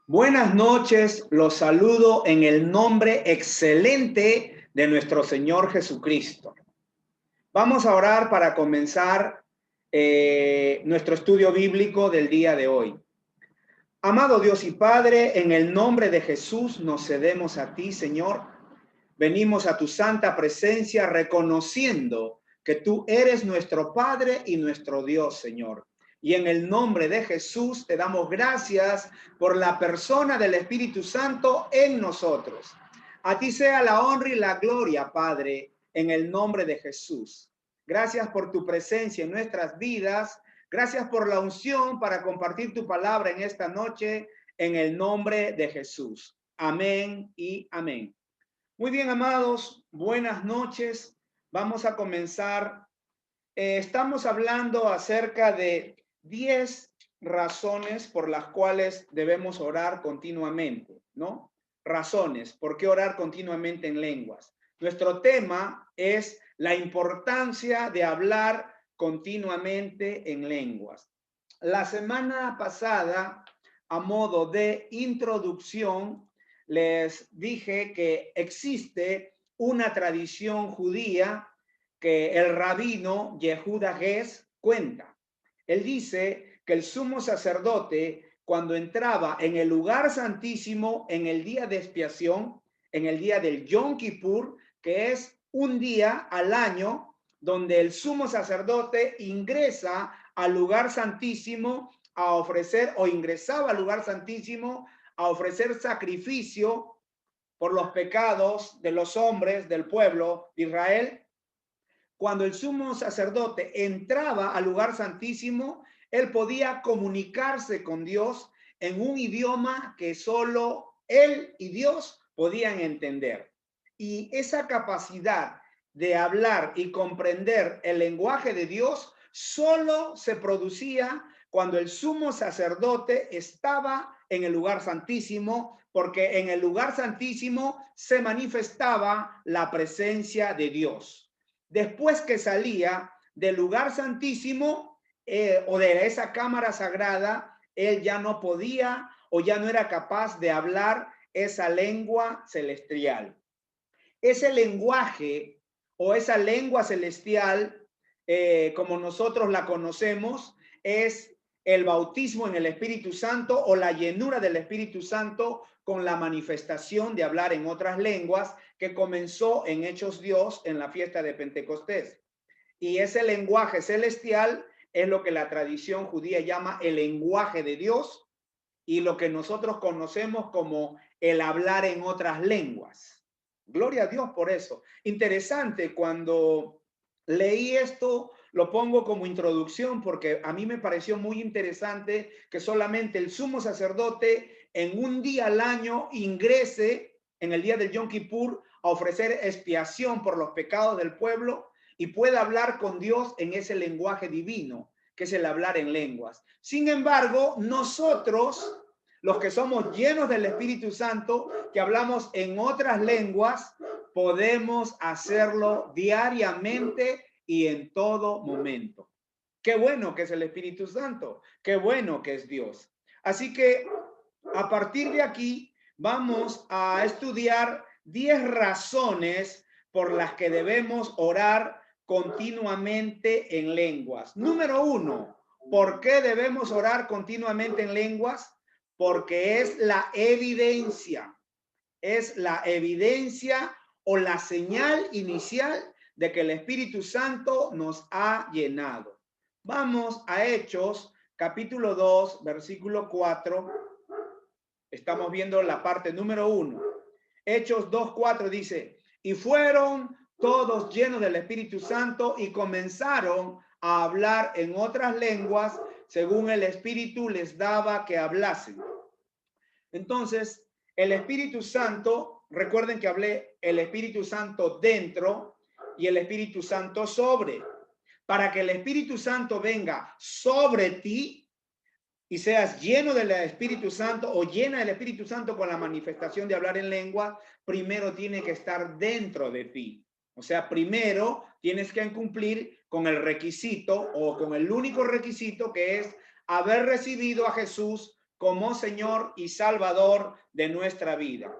Buenas noches, los saludo en el nombre excelente de nuestro Señor Jesucristo. Vamos a orar para comenzar nuestro estudio bíblico del día de hoy. Amado Dios y Padre, en el nombre de Jesús nos cedemos a ti, Señor. Venimos a tu santa presencia reconociendo que tú eres nuestro Padre y nuestro Dios, Señor. Y en el nombre de Jesús te damos gracias por la persona del Espíritu Santo en nosotros. A ti sea la honra y la gloria, Padre, en el nombre de Jesús. Gracias por tu presencia en nuestras vidas. Gracias por la unción para compartir tu palabra en esta noche, en el nombre de Jesús. Amén y amén. Muy bien, amados, buenas noches. Vamos a comenzar. Estamos hablando acerca de 10 razones por las cuales debemos orar continuamente, ¿no? Razones, ¿por qué orar continuamente en lenguas? Nuestro tema es la importancia de hablar continuamente en lenguas. La semana pasada, a modo de introducción, les dije que existe una tradición judía que el rabino Yehuda Ges cuenta. Él dice que el sumo sacerdote, cuando entraba en el lugar santísimo en el día de expiación, en el día del Yom Kippur, que es un día al año donde el sumo sacerdote ingresa al lugar santísimo a ofrecer, o ingresaba al lugar santísimo a ofrecer sacrificio por los pecados de los hombres del pueblo de Israel. Cuando el sumo sacerdote entraba al lugar santísimo, él podía comunicarse con Dios en un idioma que solo él y Dios podían entender. Y esa capacidad de hablar y comprender el lenguaje de Dios solo se producía cuando el sumo sacerdote estaba en el lugar santísimo, porque en el lugar santísimo se manifestaba la presencia de Dios. Después que salía del lugar santísimo o de esa cámara sagrada, él ya no podía o ya no era capaz de hablar esa lengua celestial. Ese lenguaje o esa lengua celestial, como nosotros la conocemos, es el bautismo en el Espíritu Santo o la llenura del Espíritu Santo con la manifestación de hablar en otras lenguas que comenzó en Hechos Dios en la fiesta de Pentecostés. Y ese lenguaje celestial es lo que la tradición judía llama el lenguaje de Dios y lo que nosotros conocemos como el hablar en otras lenguas. Gloria a Dios por eso. Interesante, cuando leí esto, lo pongo como introducción porque a mí me pareció muy interesante que solamente el sumo sacerdote en un día al año ingrese en el día del Yom Kippur a ofrecer expiación por los pecados del pueblo y pueda hablar con Dios en ese lenguaje divino, que es el hablar en lenguas. Sin embargo, nosotros, los que somos llenos del Espíritu Santo, que hablamos en otras lenguas, podemos hacerlo diariamente y en todo momento. Qué bueno que es el Espíritu Santo, qué bueno que es Dios. Así que a partir de aquí vamos a estudiar 10 razones por las que debemos orar continuamente en lenguas. Número 1, ¿por qué debemos orar continuamente en lenguas? Porque es la evidencia o la señal inicial de que el Espíritu Santo nos ha llenado. Vamos a Hechos, capítulo 2, versículo 4. Estamos viendo la parte número 1. Hechos 2:4 dice, y fueron todos llenos del Espíritu Santo y comenzaron a hablar en otras lenguas según el Espíritu les daba que hablasen. Entonces, el Espíritu Santo, recuerden que hablé el Espíritu Santo dentro y el Espíritu Santo sobre. Para que el Espíritu Santo venga sobre ti y seas lleno del Espíritu Santo o llena del Espíritu Santo con la manifestación de hablar en lengua, primero tiene que estar dentro de ti. O sea, primero tienes que cumplir con el requisito o con el único requisito que es haber recibido a Jesús como Señor y Salvador de nuestra vida.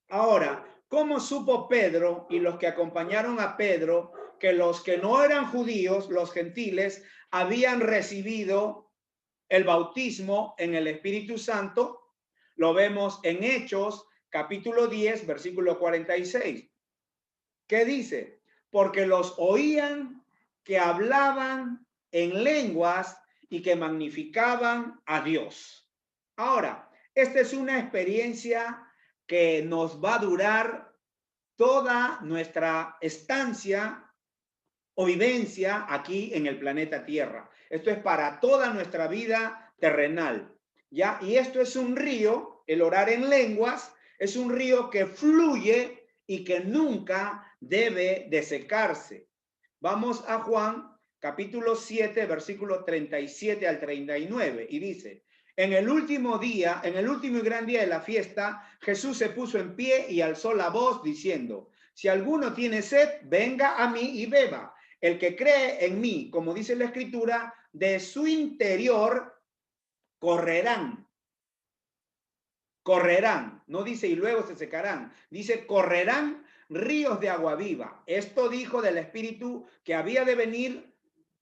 Ahora, ¿cómo supo Pedro y los que acompañaron a Pedro que los que no eran judíos, los gentiles, habían recibido el bautismo en el Espíritu Santo? Lo vemos en Hechos, capítulo 10, versículo 46. ¿Qué dice? Porque los oían que hablaban en lenguas y que magnificaban a Dios. Ahora, esta es una experiencia que nos va a durar toda nuestra estancia o vivencia aquí en el planeta Tierra. Esto es para toda nuestra vida terrenal, ¿ya? Y esto es un río, el orar en lenguas, es un río que fluye y que nunca debe de secarse. Vamos a Juan, capítulo 7, versículo 37 al 39, y dice: en el último día, en el último y gran día de la fiesta, Jesús se puso en pie y alzó la voz diciendo: si alguno tiene sed, venga a mí y beba. El que cree en mí, como dice la Escritura, de su interior correrán. Correrán, no dice y luego se secarán, dice correrán ríos de agua viva. Esto dijo del Espíritu que había de venir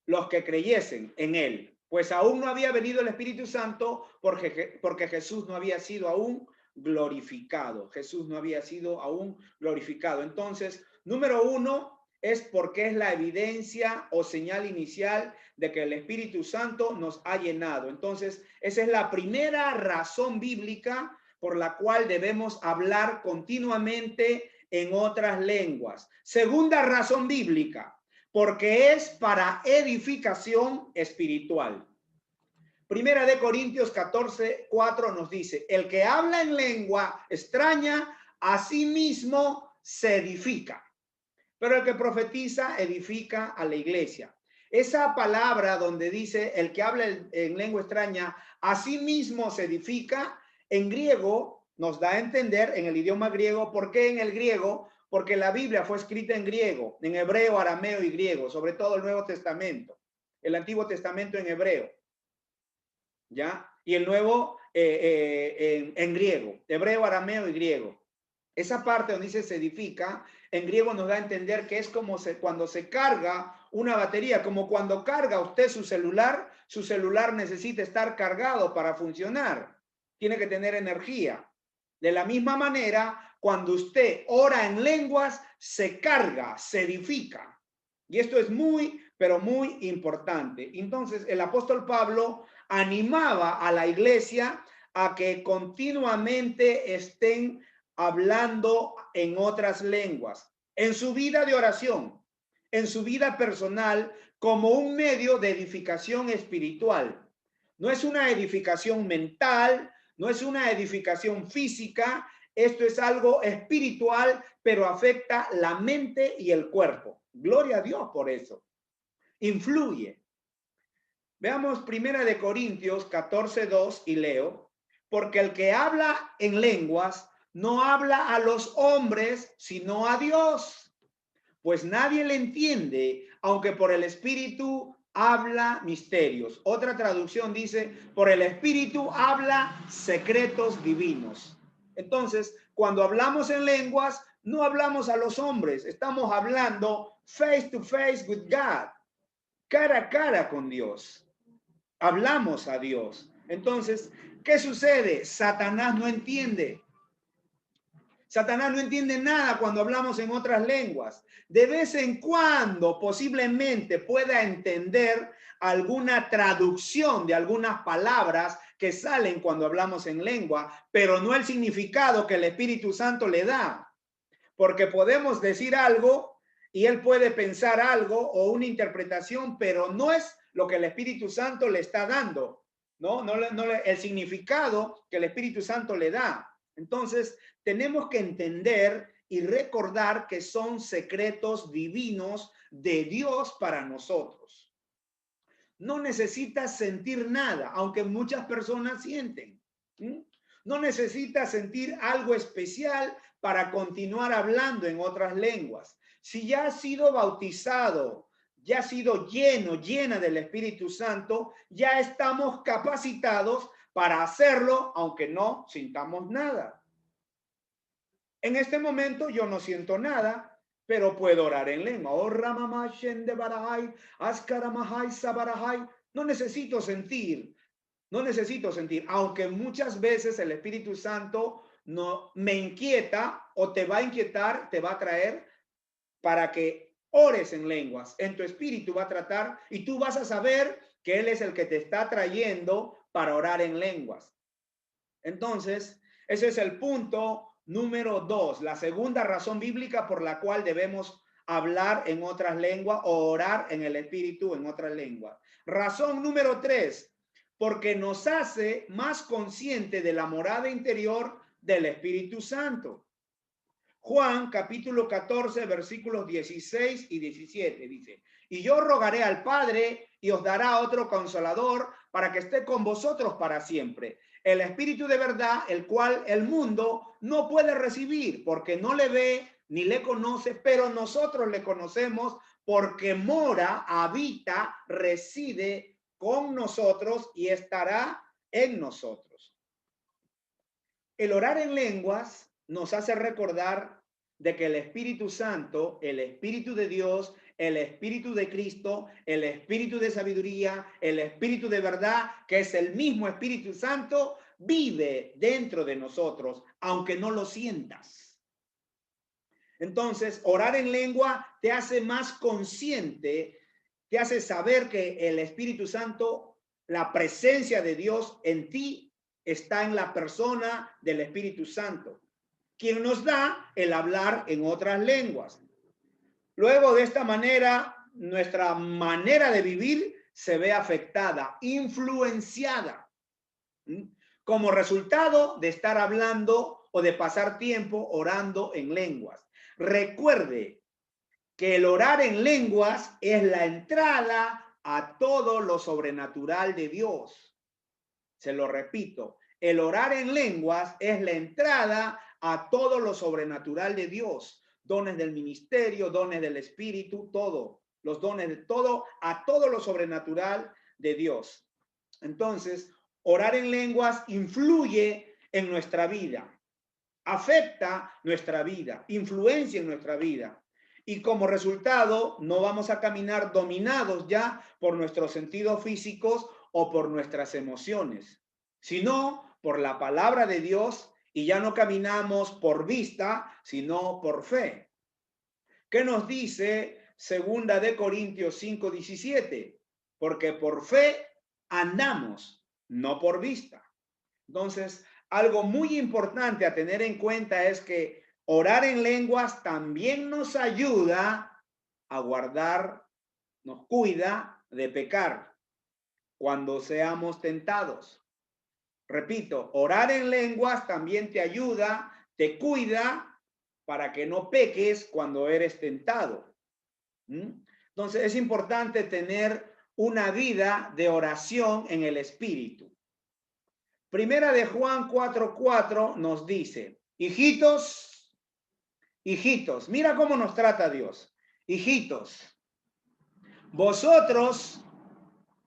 los que creyesen en él, pues aún no había venido el Espíritu Santo porque Jesús no había sido aún glorificado. Jesús no había sido aún glorificado. Entonces, número uno es porque es la evidencia o señal inicial de que el Espíritu Santo nos ha llenado. Entonces, esa es la primera razón bíblica por la cual debemos hablar continuamente en otras lenguas. Segunda razón bíblica, porque es para edificación espiritual. Primera de Corintios 14:4 nos dice: el que habla en lengua extraña, a sí mismo se edifica, pero el que profetiza edifica a la iglesia. Esa palabra donde dice el que habla en lengua extraña, a sí mismo se edifica, en griego nos da a entender, en el idioma griego. ¿Por qué en el griego? Porque la Biblia fue escrita en griego, en hebreo, arameo y griego, sobre todo el Nuevo Testamento, el Antiguo Testamento en hebreo, ¿ya? Y el Nuevo en griego, hebreo, arameo y griego. Esa parte donde dice se edifica, en griego nos da a entender que es como cuando se carga una batería, como cuando carga usted su celular necesita estar cargado para funcionar, tiene que tener energía. De la misma manera, cuando usted ora en lenguas, se carga, se edifica. Y esto es muy, pero muy importante. Entonces, el apóstol Pablo animaba a la iglesia a que continuamente estén hablando en otras lenguas, en su vida de oración, en su vida personal, como un medio de edificación espiritual. No es una edificación mental, no es una edificación física, esto es algo espiritual, pero afecta la mente y el cuerpo. Gloria a Dios por eso. Influye. Veamos Primera de Corintios 14:2 y leo: porque el que habla en lenguas no habla a los hombres, sino a Dios, pues nadie le entiende, aunque por el Espíritu habla misterios. Otra traducción dice: por el Espíritu habla secretos divinos. Entonces, cuando hablamos en lenguas, no hablamos a los hombres, estamos hablando face to face with God, cara a cara con Dios. Hablamos a Dios. Entonces, ¿qué sucede? Satanás no entiende. Satanás no entiende nada cuando hablamos en otras lenguas. De vez en cuando posiblemente pueda entender alguna traducción de algunas palabras que salen cuando hablamos en lengua, pero no el significado que el Espíritu Santo le da. Porque podemos decir algo y él puede pensar algo o una interpretación, pero no es lo que el Espíritu Santo le está dando, ¿no? El significado que el Espíritu Santo le da. Entonces, tenemos que entender y recordar que son secretos divinos de Dios para nosotros. No necesitas sentir nada, aunque muchas personas sienten. No necesitas sentir algo especial para continuar hablando en otras lenguas. Si ya has sido bautizado, ya has sido llena del Espíritu Santo, ya estamos capacitados para hacerlo aunque no sintamos nada. En este momento yo no siento nada, pero puedo orar en lengua. Oh, Ramamashende Barahai, Askaramahai Sabarahai. No necesito sentir, no necesito sentir, aunque muchas veces el Espíritu Santo no me inquieta o te va a inquietar, te va a traer para que ores en lenguas. En tu espíritu va a tratar y tú vas a saber que Él es el que te está trayendo para orar en lenguas. Entonces, ese es el punto número 2, la segunda razón bíblica por la cual debemos hablar en otras lenguas o orar en el espíritu en otras lenguas. Razón número 3, porque nos hace más consciente de la morada interior del Espíritu Santo. Juan capítulo 14 versículos 16 y 17 dice: y yo rogaré al Padre y os dará otro consolador para que esté con vosotros para siempre, el Espíritu de verdad, el cual el mundo no puede recibir porque no le ve ni le conoce, pero nosotros le conocemos porque mora, habita, reside con nosotros y estará en nosotros. El orar en lenguas nos hace recordar de que el Espíritu Santo, el Espíritu de Dios, el Espíritu de Cristo, el Espíritu de sabiduría, el Espíritu de verdad, que es el mismo Espíritu Santo, vive dentro de nosotros, aunque no lo sientas. Entonces, orar en lengua te hace más consciente, te hace saber que el Espíritu Santo, la presencia de Dios en ti, está en la persona del Espíritu Santo, quien nos da el hablar en otras lenguas. Luego, de esta manera, nuestra manera de vivir se ve afectada, influenciada, como resultado de estar hablando o de pasar tiempo orando en lenguas. Recuerde que el orar en lenguas es la entrada a todo lo sobrenatural de Dios. Se lo repito, el orar en lenguas es la entrada a todo lo sobrenatural de Dios. Dones del ministerio, dones del espíritu, todo. Los dones de todo, a todo lo sobrenatural de Dios. Entonces, orar en lenguas influye en nuestra vida, afecta nuestra vida, influencia en nuestra vida. Y como resultado, no vamos a caminar dominados ya por nuestros sentidos físicos o por nuestras emociones, sino por la palabra de Dios, y ya no caminamos por vista, sino por fe. ¿Qué nos dice Segunda de Corintios 5:17? Porque por fe andamos, no por vista. Entonces, algo muy importante a tener en cuenta es que orar en lenguas también nos ayuda a guardar, nos cuida de pecar cuando seamos tentados. Repito, orar en lenguas también te ayuda, te cuida para que no peques cuando eres tentado. Entonces, es importante tener una vida de oración en el Espíritu. Primera de Juan 4:4 nos dice: hijitos, hijitos, mira cómo nos trata Dios. Hijitos, vosotros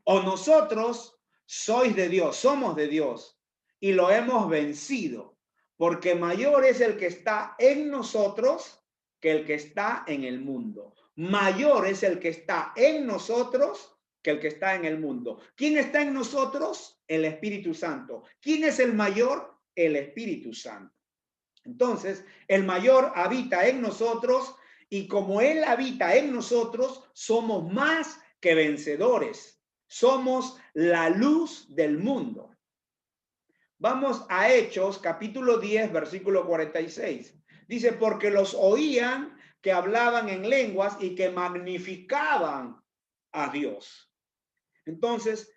o nosotros sois de Dios, somos de Dios y lo hemos vencido, porque mayor es el que está en nosotros que el que está en el mundo. Mayor es el que está en nosotros que el que está en el mundo. ¿Quién está en nosotros? El Espíritu Santo. ¿Quién es el mayor? El Espíritu Santo. Entonces, el mayor habita en nosotros y como Él habita en nosotros, somos más que vencedores. Somos la luz del mundo. Vamos a Hechos, capítulo 10, versículo 46. Dice, porque los oían que hablaban en lenguas y que magnificaban a Dios. Entonces,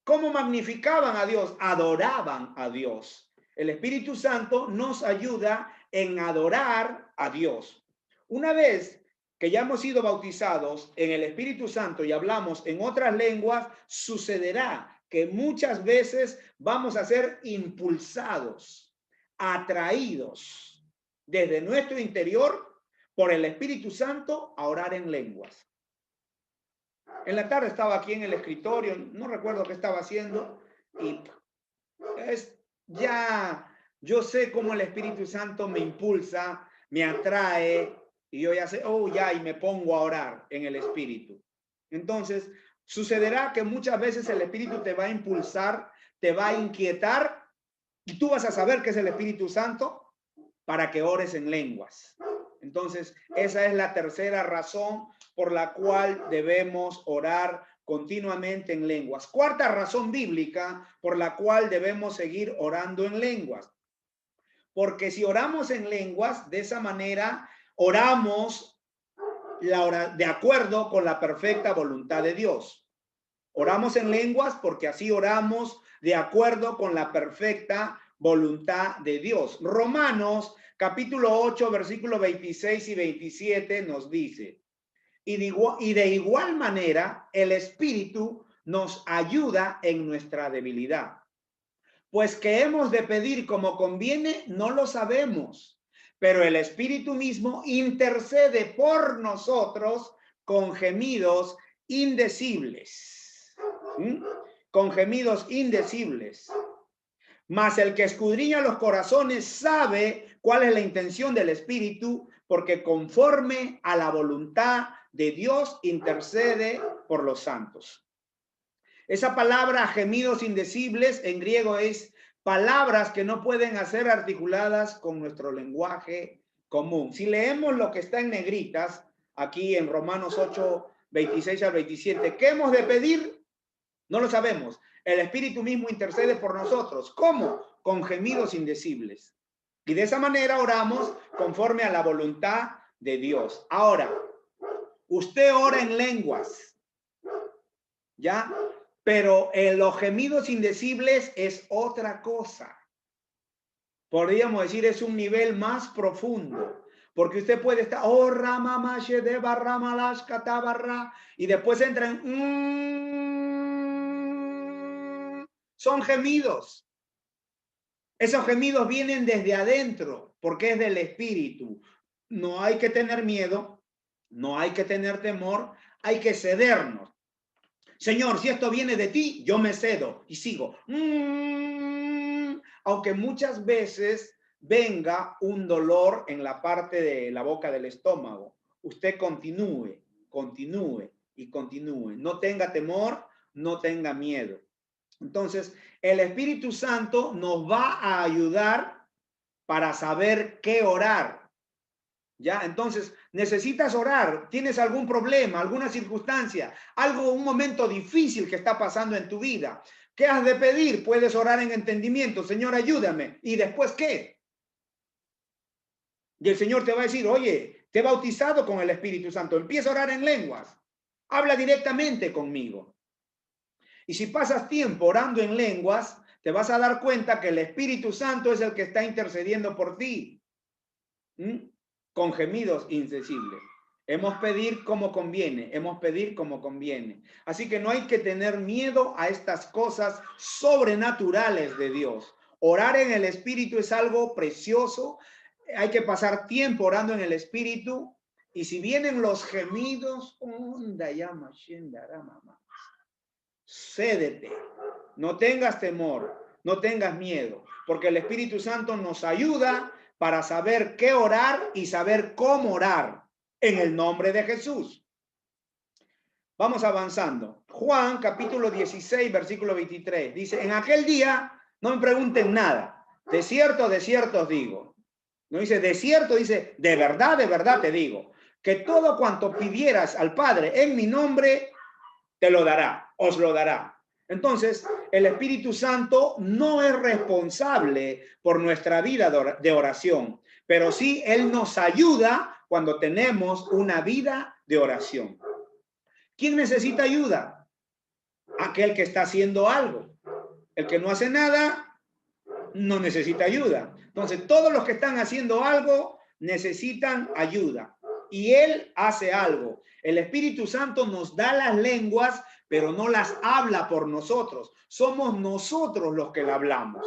¿cómo magnificaban a Dios? Adoraban a Dios. El Espíritu Santo nos ayuda en adorar a Dios. Una vez que ya hemos sido bautizados en el Espíritu Santo y hablamos en otras lenguas, sucederá que muchas veces vamos a ser impulsados, atraídos desde nuestro interior por el Espíritu Santo a orar en lenguas. En la tarde estaba aquí en el escritorio, no recuerdo qué estaba haciendo, y Es ya, yo sé cómo el Espíritu Santo me impulsa, me atrae, y yo ya sé, oh, ya, y me pongo a orar en el Espíritu. Entonces, sucederá que muchas veces el Espíritu te va a impulsar, te va a inquietar, y tú vas a saber que es el Espíritu Santo para que ores en lenguas. Entonces, esa es la tercera razón por la cual debemos orar continuamente en lenguas. Cuarta razón bíblica por la cual debemos seguir orando en lenguas. Porque si oramos en lenguas, de esa manera oramos de acuerdo con la perfecta voluntad de Dios. Oramos en lenguas porque así oramos de acuerdo con la perfecta voluntad de Dios. Romanos capítulo 8, versículos 26 y 27 nos dice, y de igual manera el Espíritu nos ayuda en nuestra debilidad. Pues que hemos de pedir como conviene, no lo sabemos, pero el Espíritu mismo intercede por nosotros con gemidos indecibles. ¿Mm? Con gemidos indecibles. Mas el que escudriña los corazones sabe cuál es la intención del Espíritu, porque conforme a la voluntad de Dios intercede por los santos. Esa palabra gemidos indecibles en griego es palabras que no pueden ser articuladas con nuestro lenguaje común. Si leemos lo que está en negritas, aquí en Romanos 8, 26 al 27, ¿qué hemos de pedir? No lo sabemos. El Espíritu mismo intercede por nosotros. ¿Cómo? Con gemidos indecibles. Y de esa manera oramos conforme a la voluntad de Dios. Ahora, usted ora en lenguas, ¿ya? Pero los gemidos indecibles es otra cosa. Podríamos decir, es un nivel más profundo. Porque usted puede estar, oh, rama, de barra, catabarra, y después entra en, son gemidos. Esos gemidos vienen desde adentro, porque es del Espíritu. No hay que tener miedo, no hay que tener temor, hay que cedernos. Señor, si esto viene de ti, yo me cedo y sigo. Aunque muchas veces venga un dolor en la parte de la boca del estómago, usted continúe, continúe y continúe. No tenga temor, no tenga miedo. Entonces, el Espíritu Santo nos va a ayudar para saber qué orar. ¿Ya? Entonces, necesitas orar, tienes algún problema, alguna circunstancia, algo, un momento difícil que está pasando en tu vida. ¿Qué has de pedir? Puedes orar en entendimiento, Señor, ayúdame. ¿Y después qué? Y el Señor te va a decir, oye, te he bautizado con el Espíritu Santo, empieza a orar en lenguas, habla directamente conmigo. Y si pasas tiempo orando en lenguas, te vas a dar cuenta que el Espíritu Santo es el que está intercediendo por ti. Con gemidos indecibles. Hemos pedir como conviene, hemos pedir como conviene. Así que no hay que tener miedo a estas cosas sobrenaturales de Dios. Orar en el Espíritu es algo precioso. Hay que pasar tiempo orando en el Espíritu. Y si vienen los gemidos, cédete. No tengas temor, no tengas miedo, porque el Espíritu Santo nos ayuda para saber qué orar y saber cómo orar en el nombre de Jesús. Vamos avanzando. Juan capítulo 16, versículo 23. Dice, en aquel día no me pregunten nada. De cierto os digo. No dice de cierto, dice de verdad te digo. Que todo cuanto pidieras al Padre en mi nombre, te lo dará, os lo dará. Entonces, el Espíritu Santo no es responsable por nuestra vida de oración, pero sí Él nos ayuda cuando tenemos una vida de oración. ¿Quién necesita ayuda? Aquel que está haciendo algo. El que no hace nada, no necesita ayuda. Entonces, todos los que están haciendo algo necesitan ayuda. Y Él hace algo. El Espíritu Santo nos da las lenguas, pero no las habla por nosotros. Somos nosotros los que la hablamos.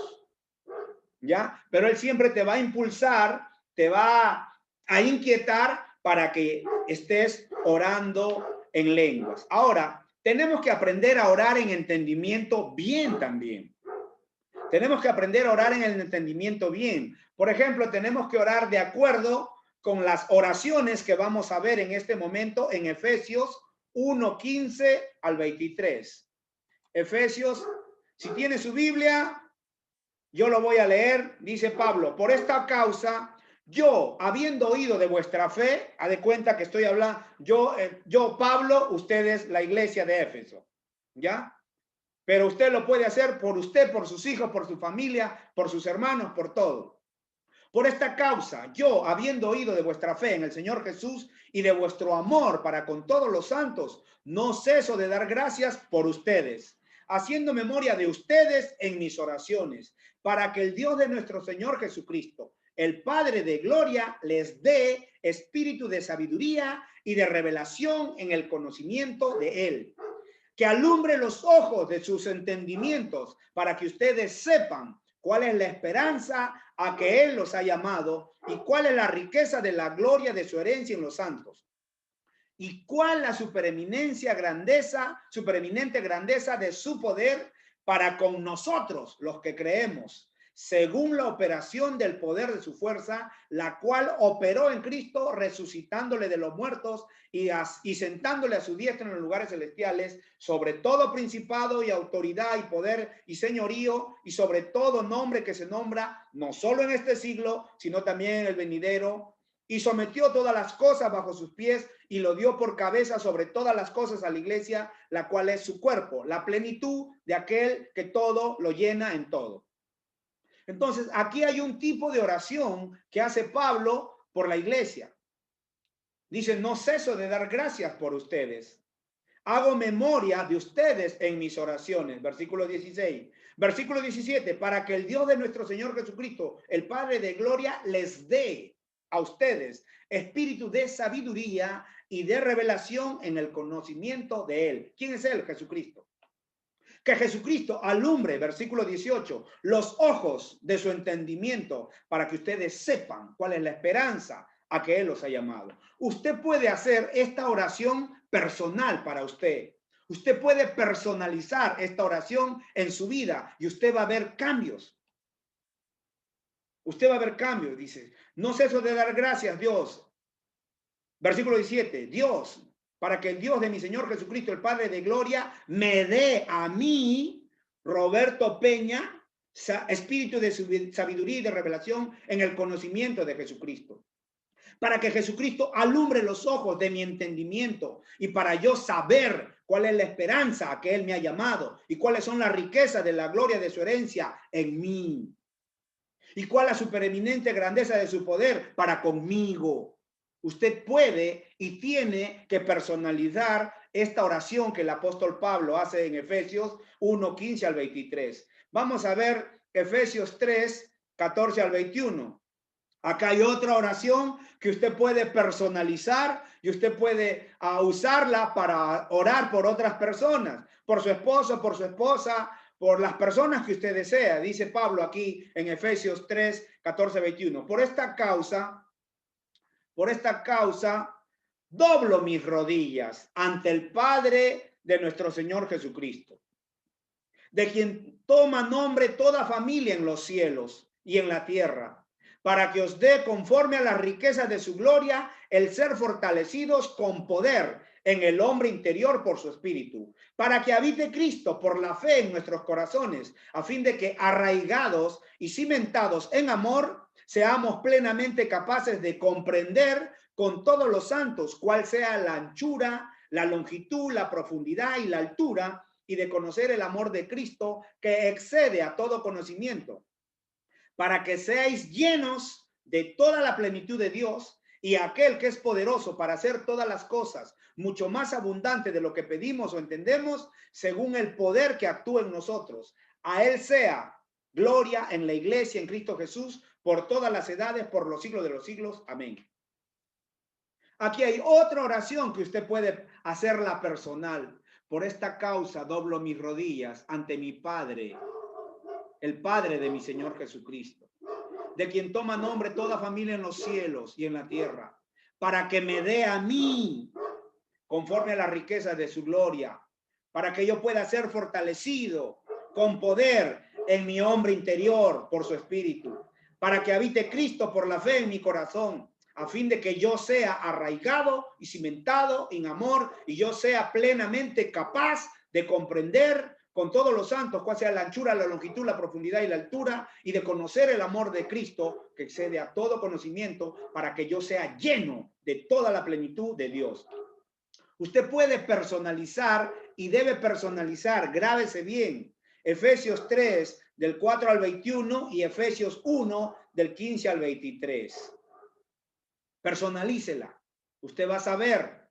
¿Ya? Pero Él siempre te va a impulsar, te va a inquietar para que estés orando en lenguas. Ahora, tenemos que aprender a orar en entendimiento bien también. Tenemos que aprender a orar en el entendimiento bien. Por ejemplo, tenemos que orar de acuerdo con las oraciones que vamos a ver en este momento en Efesios 1:15 al 23. Efesios, si tiene su Biblia, yo lo voy a leer. Dice Pablo: por esta causa, yo, habiendo oído de vuestra fe, haz de cuenta que estoy hablando, yo Pablo, ustedes la iglesia de Éfeso, ¿ya? Pero usted lo puede hacer por usted, por sus hijos, por su familia, por sus hermanos, por todo. Por esta causa, yo, habiendo oído de vuestra fe en el Señor Jesús y de vuestro amor para con todos los santos, no ceso de dar gracias por ustedes, haciendo memoria de ustedes en mis oraciones, para que el Dios de nuestro Señor Jesucristo, el Padre de gloria, les dé espíritu de sabiduría y de revelación en el conocimiento de Él, que alumbre los ojos de sus entendimientos para que ustedes sepan cuál es la esperanza a que Él los ha llamado y cuál es la riqueza de la gloria de su herencia en los santos y cuál la supereminente grandeza de su poder para con nosotros los que creemos, según la operación del poder de su fuerza, la cual operó en Cristo, resucitándole de los muertos y sentándole a su diestra en los lugares celestiales, sobre todo principado y autoridad y poder y señorío, y sobre todo nombre que se nombra, no solo en este siglo, sino también en el venidero, y sometió todas las cosas bajo sus pies y lo dio por cabeza sobre todas las cosas a la iglesia, la cual es su cuerpo, la plenitud de aquel que todo lo llena en todo. Entonces, aquí hay un tipo de oración que hace Pablo por la iglesia. Dice: no ceso de dar gracias por ustedes. Hago memoria de ustedes en mis oraciones. Versículo 16. Versículo 17. Para que el Dios de nuestro Señor Jesucristo, el Padre de gloria, les dé a ustedes espíritu de sabiduría y de revelación en el conocimiento de Él. ¿Quién es Él? Jesucristo. Que Jesucristo alumbre, versículo 18, los ojos de su entendimiento para que ustedes sepan cuál es la esperanza a que Él los ha llamado. Usted puede hacer esta oración personal para usted. Usted puede personalizar esta oración en su vida y usted va a ver cambios. Usted va a ver cambios, dice. No ceso de dar gracias, Dios. Versículo 17, Dios, para que el Dios de mi Señor Jesucristo, el Padre de gloria, me dé a mí, Roberto Peña, espíritu de sabiduría y de revelación en el conocimiento de Jesucristo. Para que Jesucristo alumbre los ojos de mi entendimiento y para yo saber cuál es la esperanza a que Él me ha llamado y cuáles son las riquezas de la gloria de su herencia en mí. Y cuál la supereminente grandeza de su poder para conmigo. Usted puede y tiene que personalizar esta oración que el apóstol Pablo hace en Efesios 1:15 al 23. Vamos a ver Efesios 3:14 al 21. Acá hay otra oración que usted puede personalizar y usted puede usarla para orar por otras personas, por su esposo, por su esposa, por las personas que usted desea. Dice Pablo aquí en Efesios 3:14, 21. Por esta causa, doblo mis rodillas ante el Padre de nuestro Señor Jesucristo, de quien toma nombre toda familia en los cielos y en la tierra, para que os dé conforme a las riquezas de su gloria el ser fortalecidos con poder en el hombre interior por su espíritu, para que habite Cristo por la fe en nuestros corazones, a fin de que arraigados y cimentados en amor, seamos plenamente capaces de comprender con todos los santos cuál sea la anchura, la longitud, la profundidad y la altura, y de conocer el amor de Cristo que excede a todo conocimiento, para que seáis llenos de toda la plenitud de Dios, y aquel que es poderoso para hacer todas las cosas mucho más abundante de lo que pedimos o entendemos, según el poder que actúa en nosotros. A Él sea gloria en la iglesia, en Cristo Jesús, por todas las edades, por los siglos de los siglos. Amén. Aquí hay otra oración que usted puede hacerla personal. Por esta causa doblo mis rodillas ante mi Padre, el Padre de mi Señor Jesucristo, de quien toma nombre toda familia en los cielos y en la tierra, para que me dé a mí, conforme a la riqueza de su gloria, para que yo pueda ser fortalecido con poder en mi hombre interior por su espíritu, para que habite Cristo por la fe en mi corazón, a fin de que yo sea arraigado y cimentado en amor y yo sea plenamente capaz de comprender con todos los santos cuál sea la anchura, la longitud, la profundidad y la altura, y de conocer el amor de Cristo que excede a todo conocimiento, para que yo sea lleno de toda la plenitud de Dios. Usted puede personalizar y debe personalizar, grábese bien, Efesios 3 del 4 al 21 y Efesios 1 del 15 al 23. Personalícela. Usted va a saber.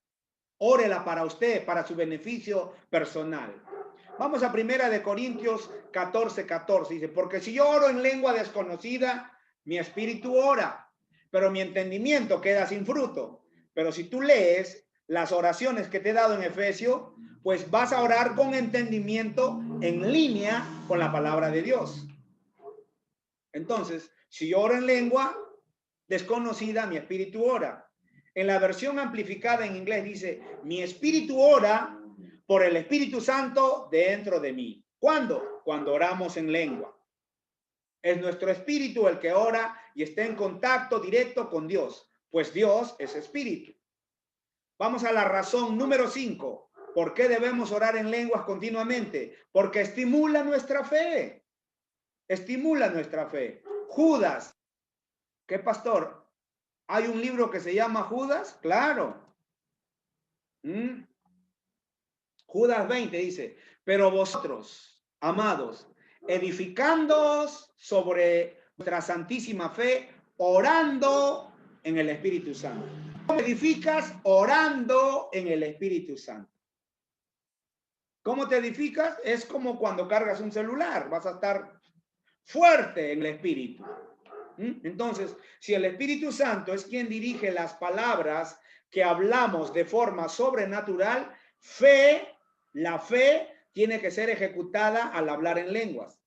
Órela para usted, para su beneficio personal. Vamos a 1 Corintios 14:14. Dice, porque si yo oro en lengua desconocida, mi espíritu ora, pero mi entendimiento queda sin fruto. Pero si tú lees las oraciones que te he dado en Efesios, pues vas a orar con entendimiento en línea con la palabra de Dios. Entonces, si yo oro en lengua desconocida, mi espíritu ora. En la versión amplificada en inglés dice, mi espíritu ora por el Espíritu Santo dentro de mí. ¿Cuándo? Cuando oramos en lengua. Es nuestro espíritu el que ora y está en contacto directo con Dios, pues Dios es espíritu. Vamos a la razón número 5. ¿Por qué debemos orar en lenguas continuamente? Porque estimula nuestra fe. Estimula nuestra fe. Judas. ¿Qué pastor? ¿Hay un libro que se llama Judas? Claro. Judas 20 dice, pero vosotros, amados, edificándoos sobre vuestra santísima fe, orando en el Espíritu Santo. ¿Cómo edificas? Orando en el Espíritu Santo. ¿Cómo te edificas? Es como cuando cargas un celular, vas a estar fuerte en el Espíritu. Entonces, si el Espíritu Santo es quien dirige las palabras que hablamos de forma sobrenatural, la fe tiene que ser ejecutada al hablar en lenguas,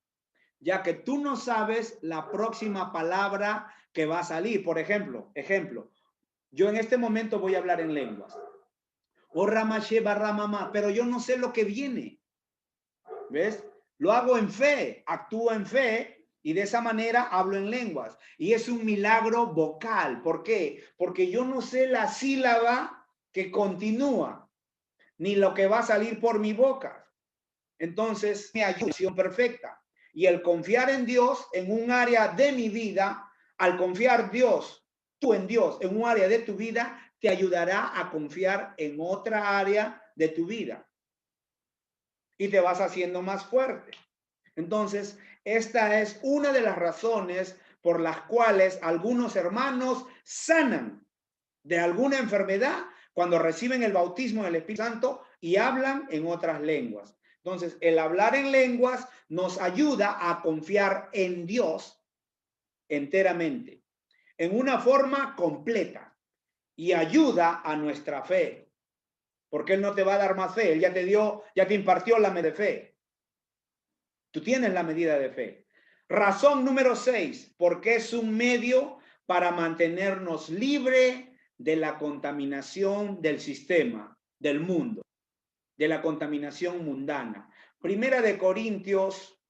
ya que tú no sabes la próxima palabra que va a salir. Por ejemplo, yo en este momento voy a hablar en lenguas. O Ramashe Barramama, pero yo no sé lo que viene. ¿Ves? Lo hago en fe, actúo en fe y de esa manera hablo en lenguas. Y es un milagro vocal. ¿Por qué? Porque yo no sé la sílaba que continúa, ni lo que va a salir por mi boca. Entonces, mi ayuda perfecta. Y el confiar en Dios en un área de mi vida, al confiar tú en Dios en un área de tu vida, te ayudará a confiar en otra área de tu vida. Y te vas haciendo más fuerte. Entonces, esta es una de las razones por las cuales algunos hermanos sanan de alguna enfermedad cuando reciben el bautismo del Espíritu Santo y hablan en otras lenguas. Entonces, el hablar en lenguas nos ayuda a confiar en Dios enteramente, en una forma completa, y ayuda a nuestra fe, porque Él no te va a dar más fe, Él ya te impartió la medida de fe. Tú tienes la medida de fe. Razón número 6, porque es un medio para mantenernos libre de la contaminación del sistema, del mundo, de la contaminación mundana. 1 Corintios,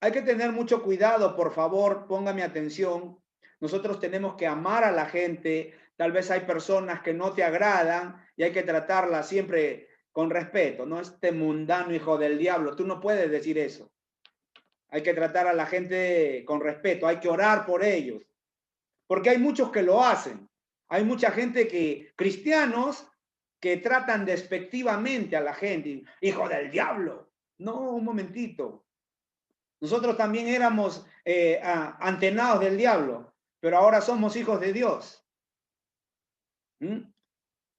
hay que tener mucho cuidado, por favor, póngame atención. Nosotros tenemos que amar a la gente. Tal vez hay personas que no te agradan y hay que tratarlas siempre con respeto. No, este mundano hijo del diablo, tú no puedes decir eso. Hay que tratar a la gente con respeto, hay que orar por ellos, porque hay muchos que lo hacen. Hay mucha gente cristianos que tratan despectivamente a la gente, hijo del diablo. No, un momentito. Nosotros también éramos antenados del diablo, pero ahora somos hijos de Dios.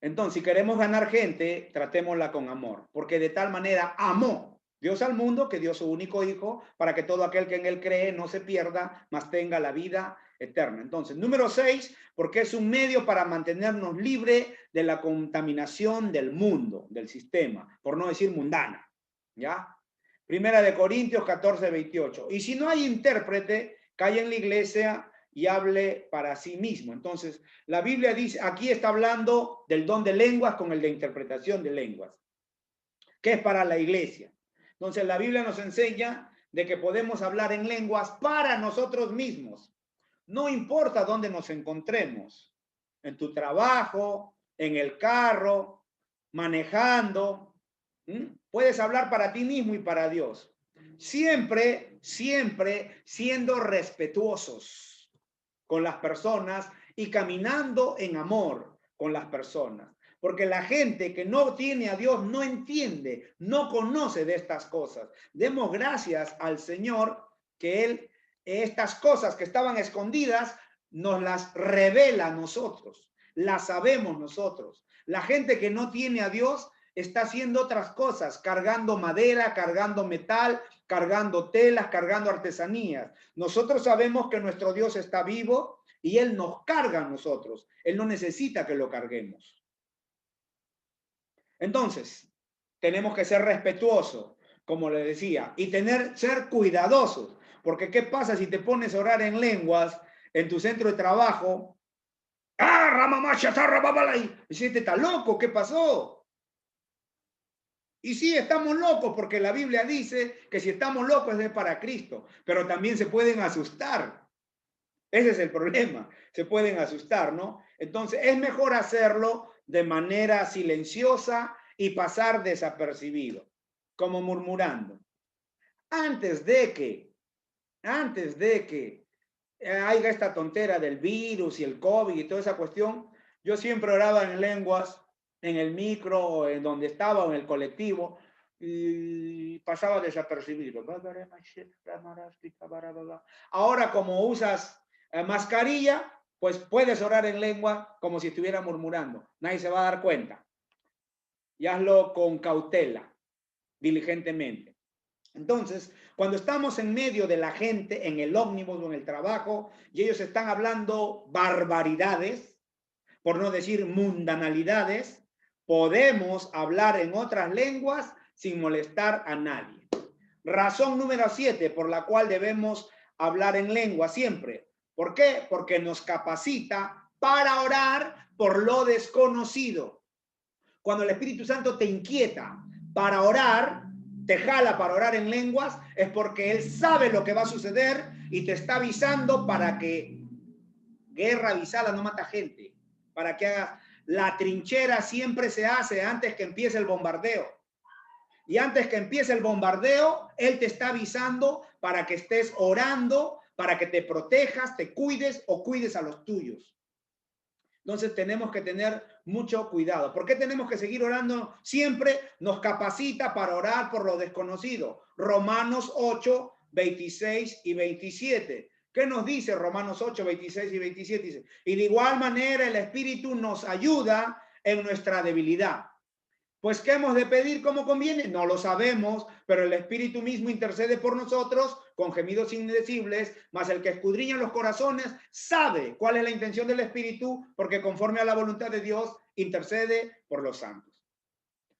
Entonces, si queremos ganar gente, tratémosla con amor, porque de tal manera amó Dios al mundo que dio su único hijo para que todo aquel que en él cree no se pierda, mas tenga la vida eterna. Entonces, número 6, porque es un medio para mantenernos libres de la contaminación del mundo, del sistema, por no decir mundana. ¿Ya? 1 Corintios 14:28. Y si no hay intérprete, cae en la iglesia y hable para sí mismo. Entonces, la Biblia dice, aquí está hablando del don de lenguas con el de interpretación de lenguas, que es para la iglesia. Entonces, la Biblia nos enseña de que podemos hablar en lenguas para nosotros mismos. No importa dónde nos encontremos, en tu trabajo, en el carro, manejando, puedes hablar para ti mismo y para Dios. Siempre, siempre siendo respetuosos con las personas y caminando en amor con las personas. Porque la gente que no tiene a Dios no entiende, no conoce de estas cosas. Demos gracias al Señor que Él, estas cosas que estaban escondidas, nos las revela a nosotros. Las sabemos nosotros. La gente que no tiene a Dios está haciendo otras cosas, cargando madera, cargando metal, cargando telas, cargando artesanías. Nosotros sabemos que nuestro Dios está vivo y Él nos carga a nosotros. Él no necesita que lo carguemos. Entonces, tenemos que ser respetuosos, como le decía, y ser cuidadosos. Porque ¿qué pasa si te pones a orar en lenguas en tu centro de trabajo? ¡Ah, ramamacha, y si este está loco, ¿qué pasó? Y sí, estamos locos porque la Biblia dice que si estamos locos es para Cristo, pero también se pueden asustar. Ese es el problema, se pueden asustar, ¿no? Entonces es mejor hacerlo de manera silenciosa y pasar desapercibido, como murmurando. Antes de que haya esta tontera del virus y el COVID y toda esa cuestión, yo siempre oraba en lenguas, en el micro, o en donde estaba, o en el colectivo, y pasaba desapercibido. Ahora, como usas mascarilla, pues puedes orar en lengua como si estuviera murmurando. Nadie se va a dar cuenta. Y hazlo con cautela, diligentemente. Entonces, cuando estamos en medio de la gente, en el ómnibus o en el trabajo, y ellos están hablando barbaridades, por no decir mundanalidades, podemos hablar en otras lenguas sin molestar a nadie. Razón número 7 por la cual debemos hablar en lengua siempre. ¿Por qué? Porque nos capacita para orar por lo desconocido. Cuando el Espíritu Santo te inquieta para orar, te jala para orar en lenguas, es porque Él sabe lo que va a suceder y te está avisando para que guerra avisada no mata gente, para que hagas la trinchera siempre se hace antes que empiece el bombardeo. Y antes que empiece el bombardeo, Él te está avisando para que estés orando, para que te protejas, te cuides o cuides a los tuyos. Entonces tenemos que tener mucho cuidado. ¿Por qué tenemos que seguir orando? Siempre nos capacita para orar por lo desconocido. Romanos 8, 26 y 27. ¿Qué nos dice Romanos 8, 26 y 27? Dice, y de igual manera el Espíritu nos ayuda en nuestra debilidad. Pues, ¿qué hemos de pedir como conviene? No lo sabemos, pero el Espíritu mismo intercede por nosotros con gemidos indecibles, mas el que escudriña los corazones sabe cuál es la intención del Espíritu, porque conforme a la voluntad de Dios intercede por los santos.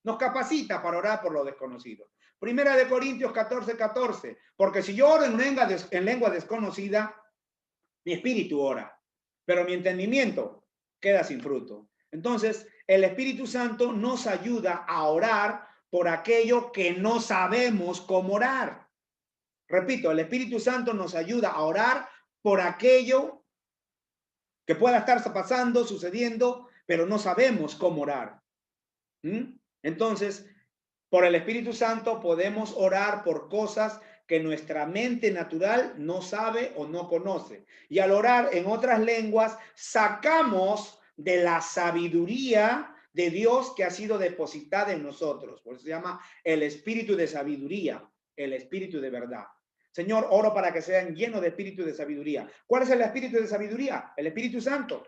Nos capacita para orar por lo desconocido. Primera de Corintios 14, 14. Porque si yo oro en lengua desconocida, mi espíritu ora, pero mi entendimiento queda sin fruto. Entonces, el Espíritu Santo nos ayuda a orar por aquello que no sabemos cómo orar. Repito, el Espíritu Santo nos ayuda a orar por aquello que pueda estar pasando, sucediendo, pero no sabemos cómo orar. Entonces, por el Espíritu Santo podemos orar por cosas que nuestra mente natural no sabe o no conoce. Y al orar en otras lenguas, sacamos de la sabiduría de Dios que ha sido depositada en nosotros. Por eso se llama el espíritu de sabiduría, el espíritu de verdad. Señor, oro para que sean llenos de espíritu de sabiduría. ¿Cuál es el espíritu de sabiduría? El Espíritu Santo.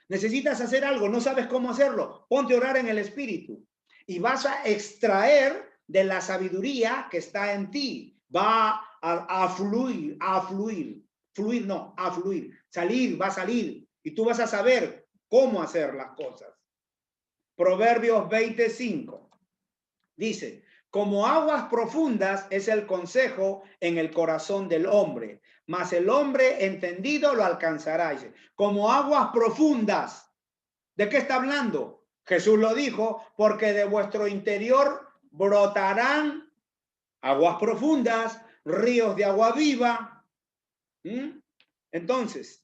Necesitas hacer algo, no sabes cómo hacerlo. Ponte a orar en el espíritu y vas a extraer de la sabiduría que está en ti. Va a fluir, salir, va a salir. Y tú vas a saber cómo hacer las cosas. Proverbios 25 dice, como aguas profundas es el consejo en el corazón del hombre, mas el hombre entendido lo alcanzará. Dice, como aguas profundas. ¿De qué está hablando? Jesús lo dijo, porque de vuestro interior brotarán aguas profundas, ríos de agua viva. Entonces,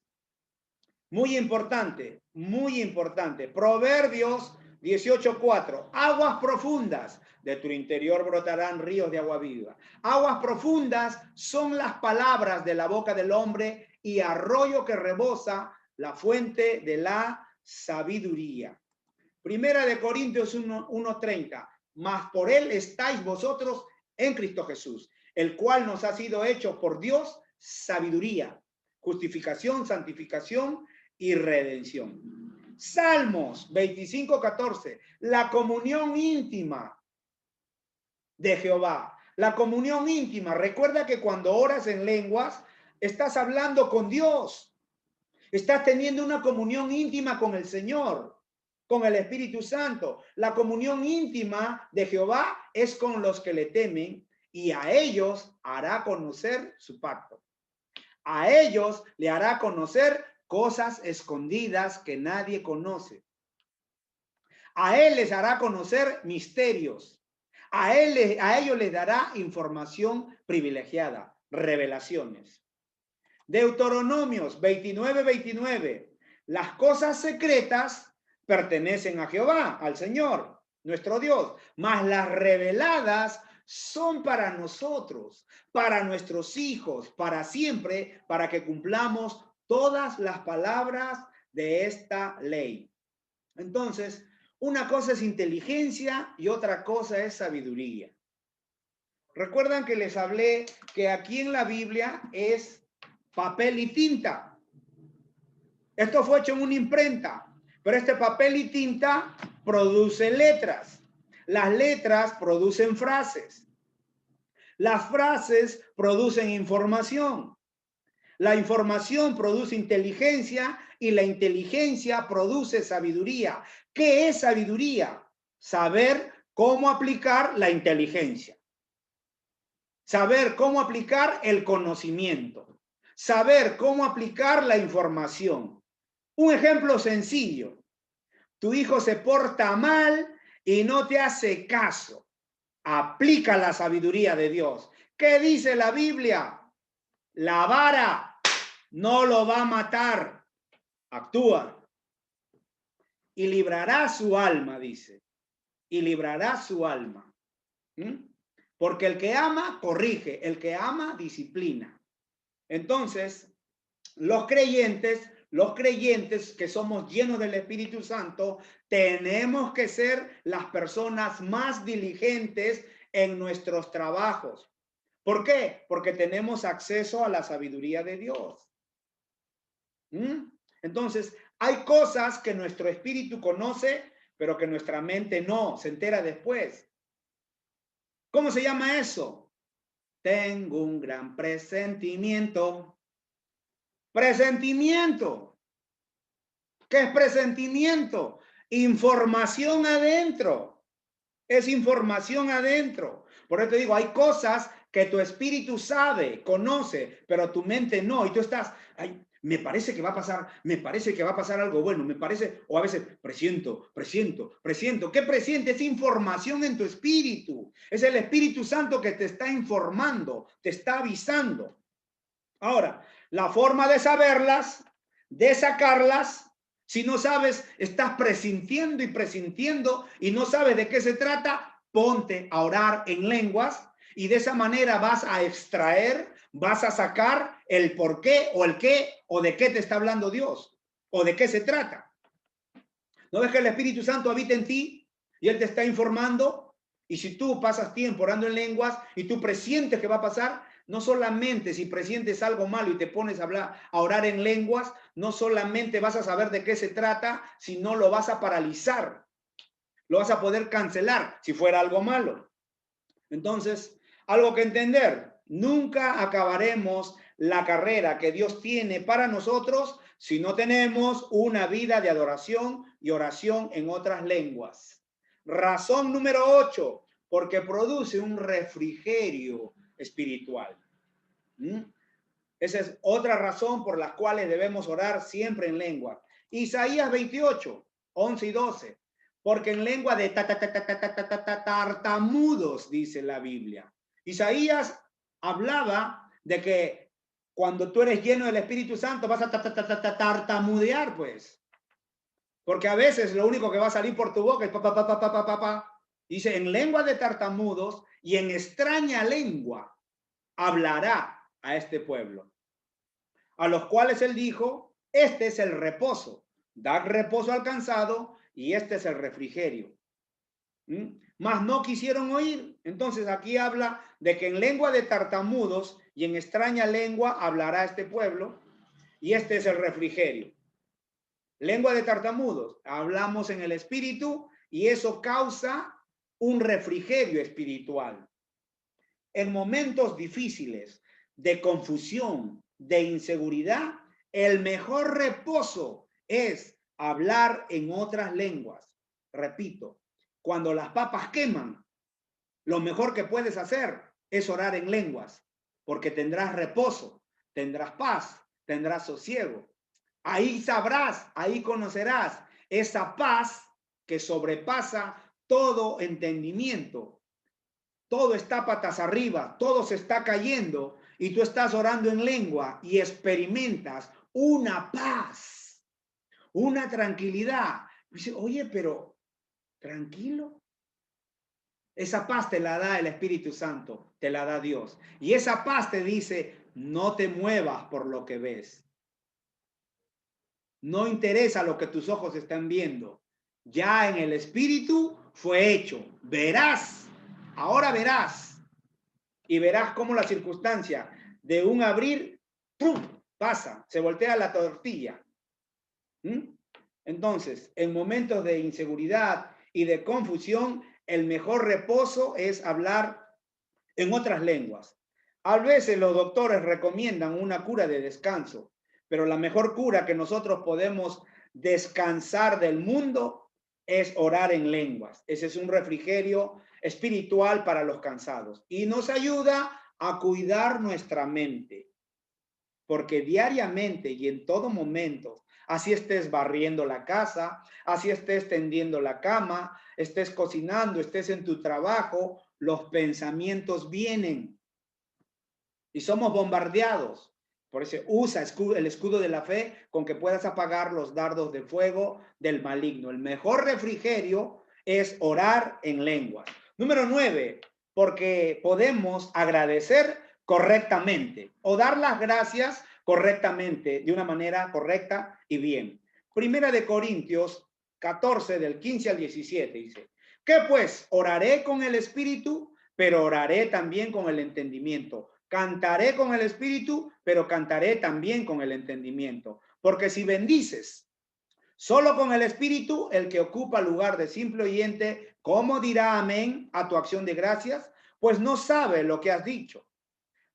muy importante, muy importante. Proverbios 18:4. Aguas profundas, de tu interior brotarán ríos de agua viva. Aguas profundas son las palabras de la boca del hombre y arroyo que rebosa la fuente de la sabiduría. Primera de Corintios 1:30. Mas por él estáis vosotros en Cristo Jesús, el cual nos ha sido hecho por Dios sabiduría, justificación, santificación y redención. Salmos 25:14. La comunión íntima de Jehová. La comunión íntima. Recuerda que cuando oras en lenguas, estás hablando con Dios. Estás teniendo una comunión íntima con el Señor, con el Espíritu Santo. La comunión íntima de Jehová es con los que le temen y a ellos hará conocer su pacto. A ellos le hará conocer cosas escondidas que nadie conoce. A él les hará conocer misterios. A ellos les dará información privilegiada, revelaciones. Deuteronomios 29:29. Las cosas secretas pertenecen a Jehová, al Señor, nuestro Dios, mas las reveladas son para nosotros, para nuestros hijos, para siempre, para que cumplamos todas las palabras de esta ley. Entonces, una cosa es inteligencia y otra cosa es sabiduría. Recuerdan que les hablé que aquí en la Biblia es papel y tinta. Esto fue hecho en una imprenta, pero este papel y tinta produce letras. Las letras producen frases. Las frases producen información. La información produce inteligencia y la inteligencia produce sabiduría. ¿Qué es sabiduría? Saber cómo aplicar la inteligencia. Saber cómo aplicar el conocimiento. Saber cómo aplicar la información. Un ejemplo sencillo. Tu hijo se porta mal y no te hace caso. Aplica la sabiduría de Dios. ¿Qué dice la Biblia? La vara no lo va a matar. Actúa. Y librará su alma, dice. Y librará su alma. Porque el que ama, corrige. El que ama, disciplina. Entonces, los creyentes que somos llenos del Espíritu Santo, tenemos que ser las personas más diligentes en nuestros trabajos. ¿Por qué? Porque tenemos acceso a la sabiduría de Dios. Entonces, hay cosas que nuestro espíritu conoce, pero que nuestra mente no, se entera después. ¿Cómo se llama eso? Tengo un gran presentimiento. Presentimiento. ¿Qué es presentimiento? Información adentro. Es información adentro. Por eso te digo, hay cosas que tu espíritu sabe, conoce, pero tu mente no. Y tú estás, ay, me parece que va a pasar algo bueno, me parece, o a veces presiento. ¿Qué presiente? Es información en tu espíritu. Es el Espíritu Santo que te está informando, te está avisando. Ahora, la forma de saberlas, de sacarlas, si no sabes, estás presintiendo y no sabes de qué se trata, ponte a orar en lenguas y de esa manera vas a extraer, vas a sacar el por qué o el qué o de qué te está hablando Dios o de qué se trata. ¿No ves que el Espíritu Santo habita en ti y Él te está informando? Y si tú pasas tiempo orando en lenguas y tú presientes que va a pasar, no solamente si presientes algo malo y te pones a orar en lenguas, no solamente vas a saber de qué se trata, sino lo vas a paralizar. Lo vas a poder cancelar si fuera algo malo. Entonces, algo que entender, nunca acabaremos la carrera que Dios tiene para nosotros si no tenemos una vida de adoración y oración en otras lenguas. Razón número 8, porque produce un refrigerio espiritual. Esa es otra razón por la cual debemos orar siempre en lengua. Isaías 28, 11 y 12. Porque en lengua de tartamudos, dice la Biblia. Isaías hablaba de que cuando tú eres lleno del Espíritu Santo vas a tartamudear, pues. Porque a veces lo único que va a salir por tu boca es pa, pa, pa, pa, pa, pa, pa, pa. Dice, en lengua de tartamudos y en extraña lengua hablará a este pueblo. A los cuales él dijo, este es el reposo. Dar reposo al cansado y este es el refrigerio. Mas no quisieron oír. Entonces aquí habla de que en lengua de tartamudos y en extraña lengua hablará este pueblo y este es el refrigerio. Lengua de tartamudos, hablamos en el espíritu y eso causa un refrigerio espiritual. En momentos difíciles de confusión, de inseguridad, el mejor reposo es hablar en otras lenguas. Repito, cuando las papas queman, lo mejor que puedes hacer es orar en lenguas, porque tendrás reposo, tendrás paz, tendrás sosiego. Ahí sabrás, ahí conocerás esa paz que sobrepasa todo entendimiento. Todo está patas arriba, todo se está cayendo y tú estás orando en lengua y experimentas una paz, una tranquilidad. Dice, oye, pero tranquilo. Esa paz te la da el Espíritu Santo, te la da Dios. Y esa paz te dice, no te muevas por lo que ves. No interesa lo que tus ojos están viendo. Ya en el Espíritu fue hecho. Verás, ahora verás. Y verás cómo la circunstancia de un abrir, ¡pum!, pasa, se voltea la tortilla. Entonces, en momentos de inseguridad y de confusión, el mejor reposo es hablar en otras lenguas. A veces los doctores recomiendan una cura de descanso, pero la mejor cura que nosotros podemos descansar del mundo es orar en lenguas. Ese es un refrigerio espiritual para los cansados y nos ayuda a cuidar nuestra mente, porque diariamente y en todo momento, así estés barriendo la casa, así estés tendiendo la cama, estés cocinando, estés en tu trabajo, los pensamientos vienen y somos bombardeados. Por eso usa el escudo de la fe con que puedas apagar los dardos de fuego del maligno. El mejor refrigerio es orar en lenguas. Número 9, porque podemos agradecer correctamente o dar las gracias correctamente, de una manera correcta y bien. Primera de Corintios 14, del 15 al 17, dice, ¿qué pues? Oraré con el espíritu, pero oraré también con el entendimiento. Cantaré con el espíritu, pero cantaré también con el entendimiento. Porque si bendices solo con el espíritu, el que ocupa lugar de simple oyente, ¿cómo dirá amén a tu acción de gracias? Pues no sabe lo que has dicho.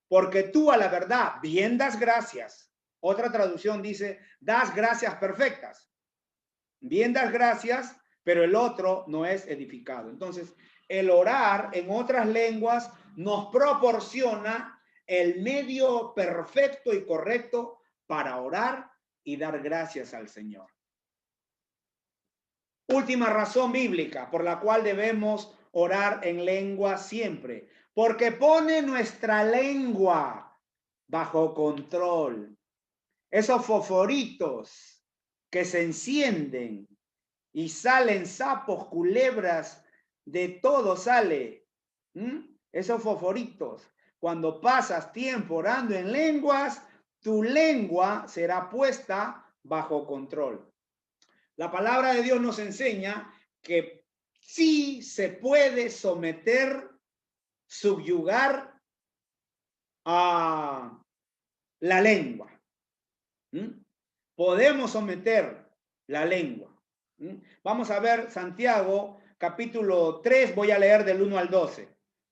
Porque tú a la verdad bien das gracias. Otra traducción dice, das gracias perfectas. Bien das gracias, pero el otro no es edificado. Entonces, el orar en otras lenguas nos proporciona el medio perfecto y correcto para orar y dar gracias al Señor. Última razón bíblica por la cual debemos orar en lengua siempre, porque pone nuestra lengua bajo control. Esos fosforitos que se encienden y salen sapos, culebras, de todo sale. Esos fosforitos. Cuando pasas tiempo orando en lenguas, tu lengua será puesta bajo control. La palabra de Dios nos enseña que sí se puede someter, subyugar a la lengua. Podemos someter la lengua. Vamos a ver Santiago capítulo 3, voy a leer del 1 al 12.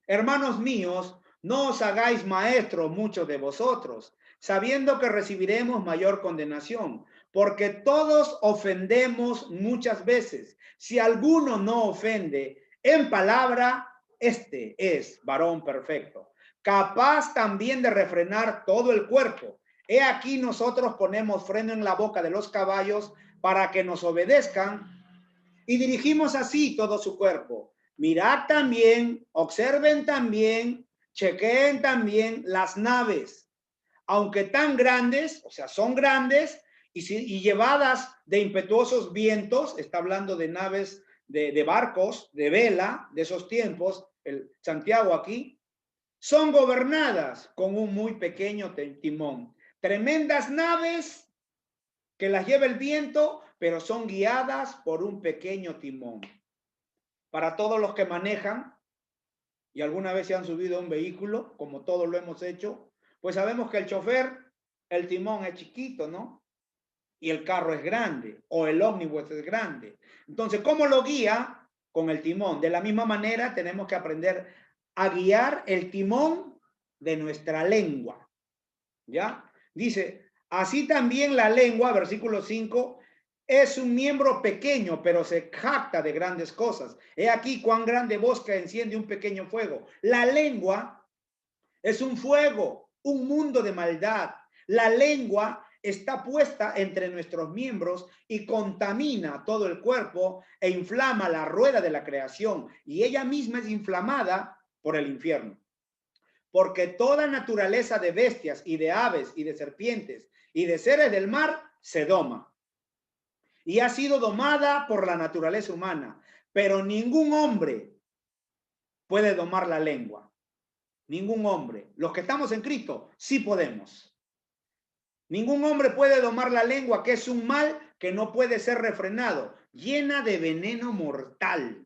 Hermanos míos, no os hagáis maestros muchos de vosotros, sabiendo que recibiremos mayor condenación, porque todos ofendemos muchas veces. Si alguno no ofende en palabra, este es varón perfecto, capaz también de refrenar todo el cuerpo. He aquí nosotros ponemos freno en la boca de los caballos para que nos obedezcan y dirigimos así todo su cuerpo. Mirad también, observen también chequeen también las naves, aunque tan grandes, o sea, son grandes y llevadas de impetuosos vientos, está hablando de naves, de barcos, de vela, de esos tiempos, el Santiago aquí, son gobernadas con un muy pequeño timón. Tremendas naves que las lleva el viento, pero son guiadas por un pequeño timón. Para todos los que manejan, y alguna vez se han subido a un vehículo, como todos lo hemos hecho, pues sabemos que el chofer, el timón es chiquito, ¿no? Y el carro es grande, o el ómnibus es grande. Entonces, ¿cómo lo guía? Con el timón. De la misma manera, tenemos que aprender a guiar el timón de nuestra lengua. ¿Ya? Dice, así también la lengua, versículo 5, es un miembro pequeño, pero se jacta de grandes cosas. He aquí cuán grande bosque enciende un pequeño fuego. La lengua es un fuego, un mundo de maldad. La lengua está puesta entre nuestros miembros y contamina todo el cuerpo e inflama la rueda de la creación. Y ella misma es inflamada por el infierno. Porque toda naturaleza de bestias y de aves y de serpientes y de seres del mar se doma. Y ha sido domada por la naturaleza humana. Pero ningún hombre puede domar la lengua. Ningún hombre. Los que estamos en Cristo, sí podemos. Ningún hombre puede domar la lengua, que es un mal que no puede ser refrenado, llena de veneno mortal.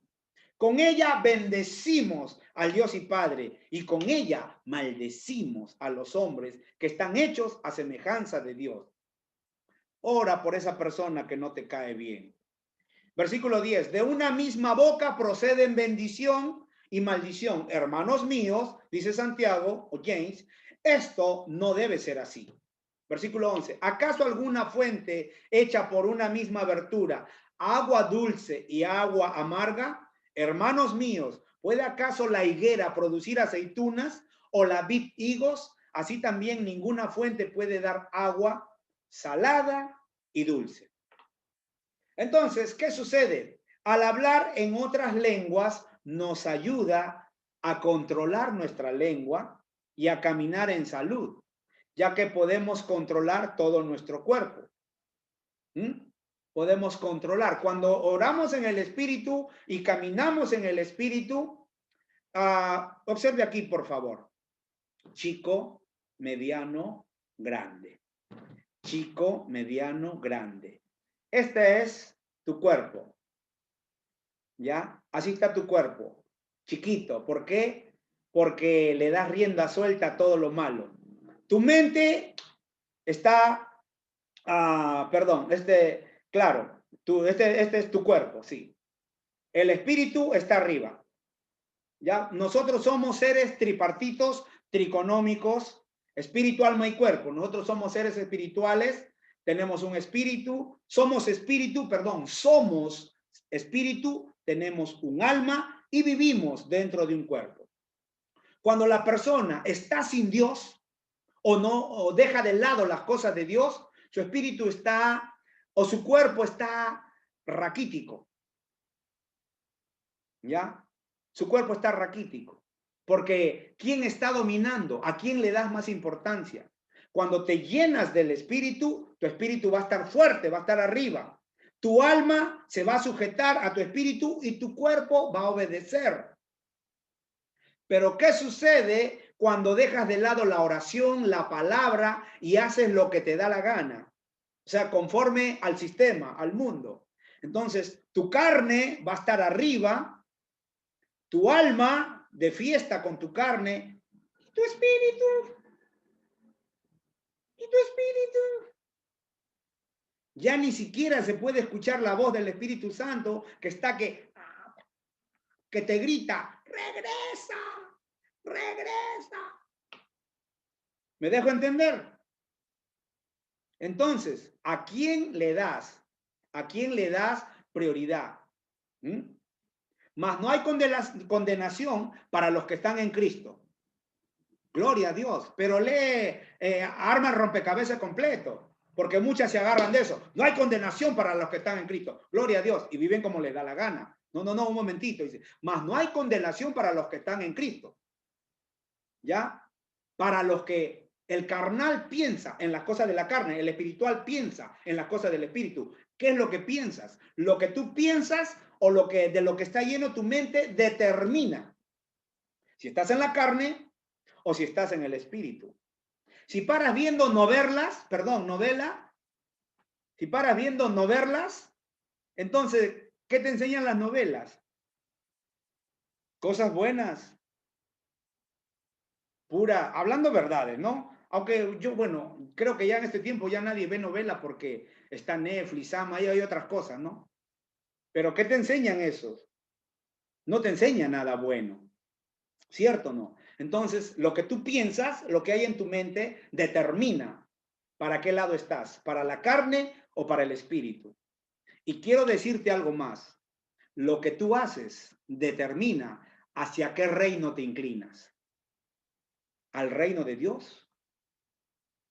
Con ella bendecimos al Dios y Padre, y con ella maldecimos a los hombres que están hechos a semejanza de Dios. Ora por esa persona que no te cae bien. Versículo 10. De una misma boca proceden bendición y maldición. Hermanos míos, dice Santiago o James, esto no debe ser así. Versículo 11. ¿Acaso alguna fuente hecha por una misma abertura, agua dulce y agua amarga? Hermanos míos, ¿puede acaso la higuera producir aceitunas o la vid higos? Así también ninguna fuente puede dar agua salada y dulce. Entonces, ¿qué sucede? Al hablar en otras lenguas nos ayuda a controlar nuestra lengua y a caminar en salud, ya que podemos controlar todo nuestro cuerpo. Podemos controlar. Cuando oramos en el Espíritu y caminamos en el Espíritu, observe aquí, por favor. Chico, mediano, grande. Chico, mediano, grande. Este es tu cuerpo. ¿Ya? Así está tu cuerpo. Chiquito. ¿Por qué? Porque le das rienda suelta a todo lo malo. Tu mente está, claro, este es tu cuerpo, sí. El espíritu está arriba. ¿Ya? Nosotros somos seres tripartitos, triconómicos, espíritu, alma y cuerpo. Nosotros somos seres espirituales, tenemos un espíritu, somos espíritu, tenemos un alma y vivimos dentro de un cuerpo. Cuando la persona está sin Dios o deja de lado las cosas de Dios, su espíritu está o su cuerpo está raquítico. ¿Ya? Su cuerpo está raquítico. Porque ¿quién está dominando? ¿A quién le das más importancia? Cuando te llenas del espíritu, tu espíritu va a estar fuerte, va a estar arriba. Tu alma se va a sujetar a tu espíritu y tu cuerpo va a obedecer. Pero ¿qué sucede cuando dejas de lado la oración, la palabra y haces lo que te da la gana? O sea, conforme al sistema, al mundo. Entonces, tu carne va a estar arriba, tu alma de fiesta con tu carne, y tu espíritu. Ya ni siquiera se puede escuchar la voz del Espíritu Santo que te grita, regresa, regresa. ¿Me dejo entender? Entonces, ¿a quién le das? ¿A quién le das prioridad? Mas no hay condenación para los que están en Cristo. Gloria a Dios. Pero arma el rompecabezas completo, porque muchas se agarran de eso. No hay condenación para los que están en Cristo. Gloria a Dios. Y viven como les da la gana. No, un momentito. Dice, mas no hay condenación para los que están en Cristo. ¿ya? Para los que el carnal piensa en las cosas de la carne, el espiritual piensa en las cosas del espíritu. ¿Qué es lo que piensas? Lo que tú piensas o de lo que está lleno tu mente determina si estás en la carne o si estás en el espíritu. Si paras viendo novelas, si paras viendo novelas, entonces, ¿qué te enseñan las novelas? Cosas buenas, pura, hablando verdades, ¿no? Aunque yo, bueno, creo que ya en este tiempo ya nadie ve novela porque está Netflix, Ama, y hay otras cosas, ¿no? Pero ¿qué te enseñan esos? No te enseña nada bueno, ¿cierto o no? Entonces, lo que tú piensas, lo que hay en tu mente, determina para qué lado estás, para la carne o para el espíritu. Y quiero decirte algo más. Lo que tú haces determina hacia qué reino te inclinas. Al reino de Dios.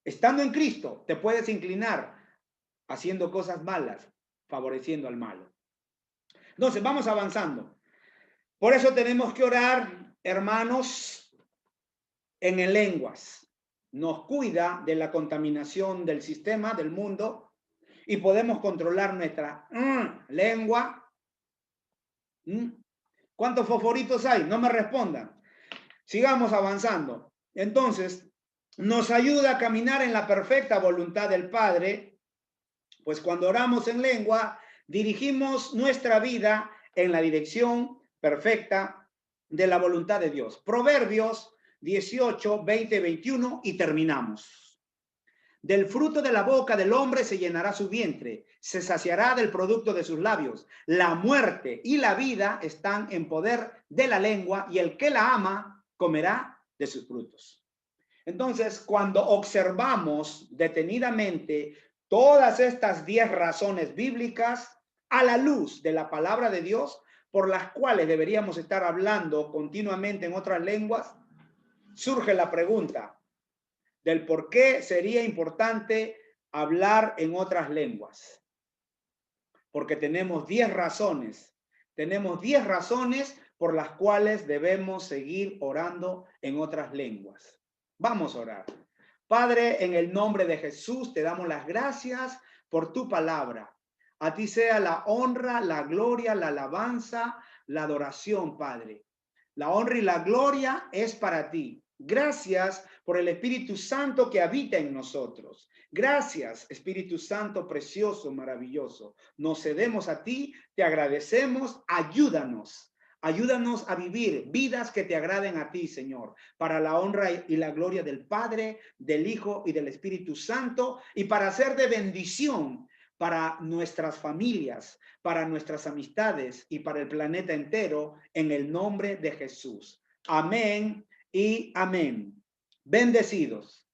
Estando en Cristo, te puedes inclinar haciendo cosas malas, favoreciendo al malo. Entonces, vamos avanzando. Por eso tenemos que orar, hermanos, en lenguas. Nos cuida de la contaminación del sistema, del mundo, y podemos controlar nuestra lengua. ¿Cuántos fosforitos hay? No me respondan. Sigamos avanzando. Entonces, nos ayuda a caminar en la perfecta voluntad del Padre, pues cuando oramos en lengua, dirigimos nuestra vida en la dirección perfecta de la voluntad de Dios. Proverbios 18, 20, 21 y terminamos. Del fruto de la boca del hombre se llenará su vientre, se saciará del producto de sus labios. La muerte y la vida están en poder de la lengua y el que la ama comerá de sus frutos. Entonces, cuando observamos detenidamente todas estas 10 razones bíblicas a la luz de la palabra de Dios, por las cuales deberíamos estar hablando continuamente en otras lenguas, surge la pregunta del por qué sería importante hablar en otras lenguas. Porque tenemos 10 razones. Tenemos 10 razones por las cuales debemos seguir orando en otras lenguas. Vamos a orar. Padre, en el nombre de Jesús, te damos las gracias por tu palabra. A ti sea la honra, la gloria, la alabanza, la adoración, Padre. La honra y la gloria es para ti. Gracias por el Espíritu Santo que habita en nosotros. Gracias, Espíritu Santo precioso, maravilloso. Nos cedemos a ti, te agradecemos, ayúdanos. Ayúdanos a vivir vidas que te agraden a ti, Señor, para la honra y la gloria del Padre, del Hijo y del Espíritu Santo, y para ser de bendición para nuestras familias, para nuestras amistades y para el planeta entero, en el nombre de Jesús. Amén y amén. Bendecidos.